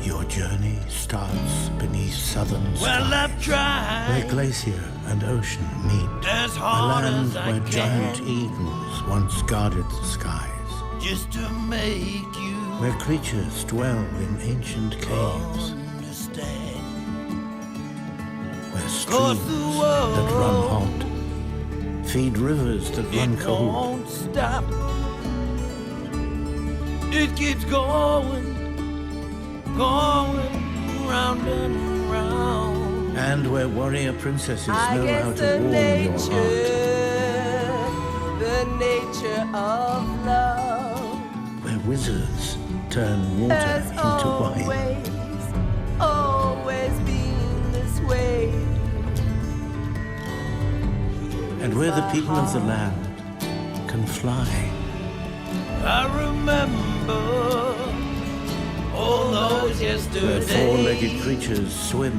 Your journey starts beneath southern skies, Well, I've tried where glacier and ocean meet, as a hard land as I where giant can eagles once guarded the skies, just to make you where creatures dwell in ancient caves, understand. where 'Cause streams the world, that run hot feed rivers that run it cold. won't stop. It keeps going, going round and round. And where warrior princesses know how guess to the warm your heart, the nature of love where wizards turn water has into wine, always been this way. and where the people of the land can fly. I remember all those Where yesterdays, four-legged creatures swim,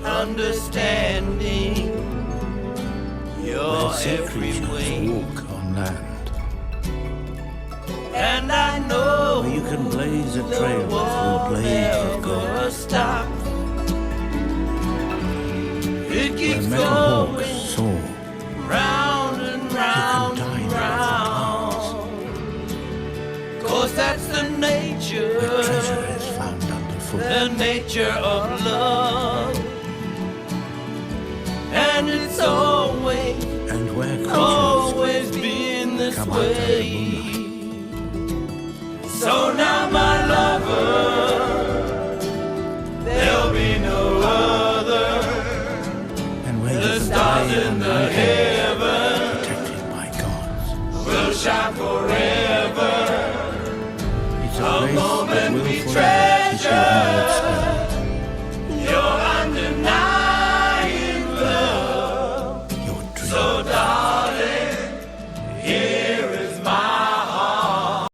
understanding your where sea every creatures way. walk on land, And I know where you can blaze a the trail through world blades of never gold, stop. It where keeps metal hawks going soar. round and round dine and with the round. 'Cause that's the Where nature, treasure is found underfoot, the nature of love. And it's always, and where creatures always been this come out of the way. moonlight. So now my lover, there'll be no other. And where The you can stars play in on the weekends, heaven protected by gods. will shine forever. It's a The place that moment will we forever travel